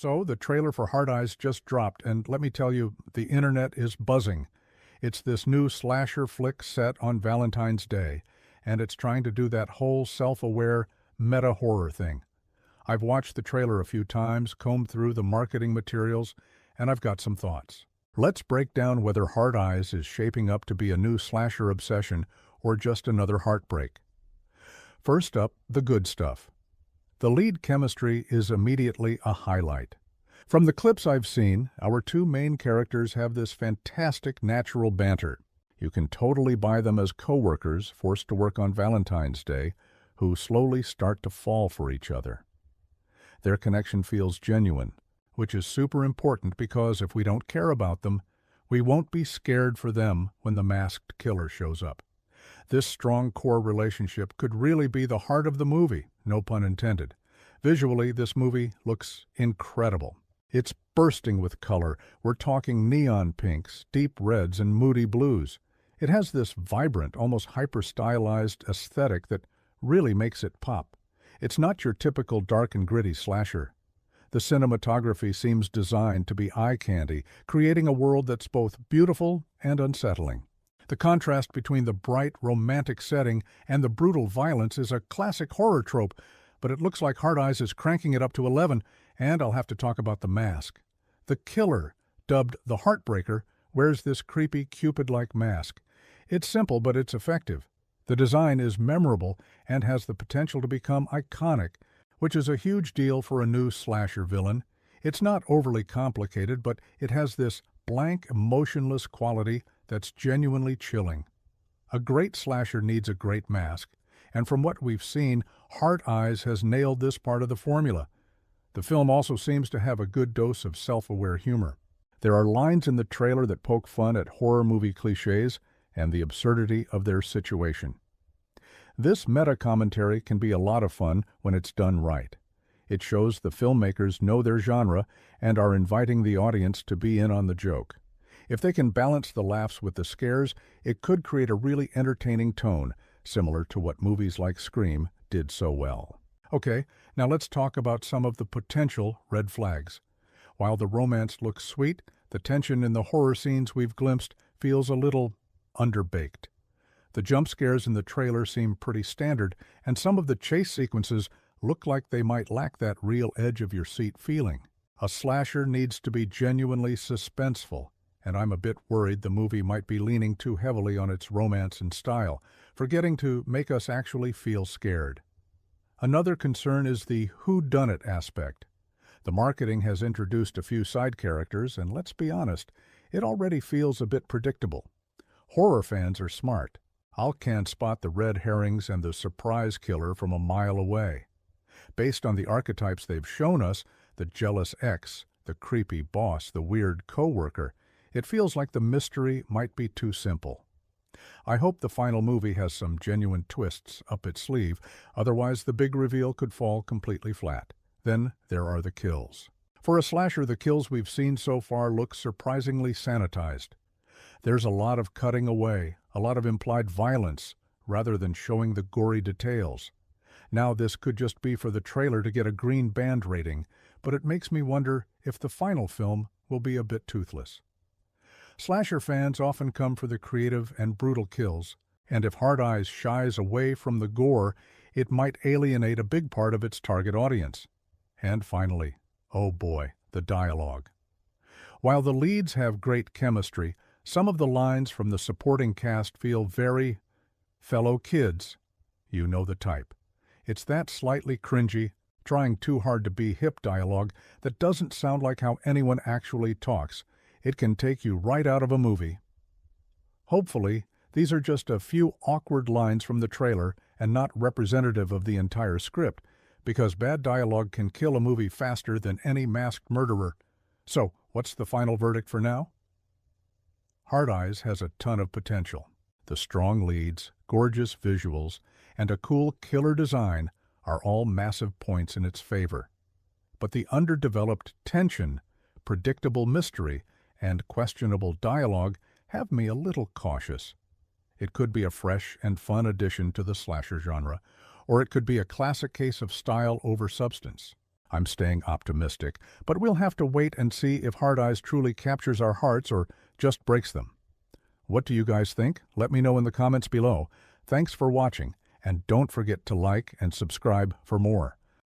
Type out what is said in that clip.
So, the trailer for Hard Eyes just dropped, and let me tell you, the internet is buzzing. It's this new slasher flick set on Valentine's Day, and it's trying to do that whole self-aware meta-horror thing. I've watched the trailer a few times, combed through the marketing materials, and I've got some thoughts. Let's break down whether Hard Eyes is shaping up to be a new slasher obsession or just another heartbreak. First up, the good stuff. The lead chemistry is immediately a highlight. From the clips I've seen, our two main characters have this fantastic natural banter. You can totally buy them as co-workers forced to work on Valentine's Day who slowly start to fall for each other. Their connection feels genuine, which is super important because if we don't care about them, we won't be scared for them when the masked killer shows up. This strong core relationship could really be the heart of the movie, no pun intended. Visually, this movie looks incredible. It's bursting with color. We're talking neon pinks, deep reds, and moody blues. It has this vibrant, almost hyper-stylized aesthetic that really makes it pop. It's not your typical dark and gritty slasher. The cinematography seems designed to be eye candy, creating a world that's both beautiful and unsettling. The contrast between the bright, romantic setting and the brutal violence is a classic horror trope, but it looks like Hard Eyes is cranking it up to 11, and I'll have to talk about the mask. The killer, dubbed the Heartbreaker, wears this creepy Cupid-like mask. It's simple, but it's effective. The design is memorable and has the potential to become iconic, which is a huge deal for a new slasher villain. It's not overly complicated, but it has this blank, emotionless quality that's genuinely chilling. A great slasher needs a great mask, and from what we've seen, Hard Eyes has nailed this part of the formula. The film also seems to have a good dose of self-aware humor. There are lines in the trailer that poke fun at horror movie cliches and the absurdity of their situation. This meta-commentary can be a lot of fun when it's done right. It shows the filmmakers know their genre and are inviting the audience to be in on the joke. If they can balance the laughs with the scares, it could create a really entertaining tone, similar to what movies like Scream did so well. Okay, now let's talk about some of the potential red flags. While the romance looks sweet, the tension in the horror scenes we've glimpsed feels a little underbaked. The jump scares in the trailer seem pretty standard, and some of the chase sequences look like they might lack that real edge-of-your-seat feeling. A slasher needs to be genuinely suspenseful, and I'm a bit worried the movie might be leaning too heavily on its romance and style, forgetting to make us actually feel scared. Another concern is the whodunit aspect. The marketing has introduced a few side characters, and let's be honest, it already feels a bit predictable. Horror fans are smart. Can spot the red herrings and the surprise killer from a mile away. Based on the archetypes they've shown us, the jealous ex, the creepy boss, the weird co-worker, it feels like the mystery might be too simple. I hope the final movie has some genuine twists up its sleeve, otherwise the big reveal could fall completely flat. Then there are the kills. For a slasher, the kills we've seen so far look surprisingly sanitized. There's a lot of cutting away, a lot of implied violence, rather than showing the gory details. Now this could just be for the trailer to get a green band rating, but it makes me wonder if the final film will be a bit toothless. Slasher fans often come for the creative and brutal kills, and if Hard Eyes shies away from the gore, it might alienate a big part of its target audience. And finally, oh boy, the dialogue. While the leads have great chemistry, some of the lines from the supporting cast feel very fellow kids. You know the type. It's that slightly cringy, trying too hard to be hip dialogue that doesn't sound like how anyone actually talks. It can take you right out of a movie. Hopefully, these are just a few awkward lines from the trailer and not representative of the entire script, because bad dialogue can kill a movie faster than any masked murderer. So, what's the final verdict for now? Hard Eyes has a ton of potential. The strong leads, gorgeous visuals, and a cool killer design are all massive points in its favor. But the underdeveloped tension, predictable mystery, and questionable dialogue have me a little cautious. It could be a fresh and fun addition to the slasher genre, or it could be a classic case of style over substance. I'm staying optimistic, but we'll have to wait and see if Hard Eyes truly captures our hearts or just breaks them. What do you guys think? Let me know in the comments below. Thanks for watching, and don't forget to like and subscribe for more.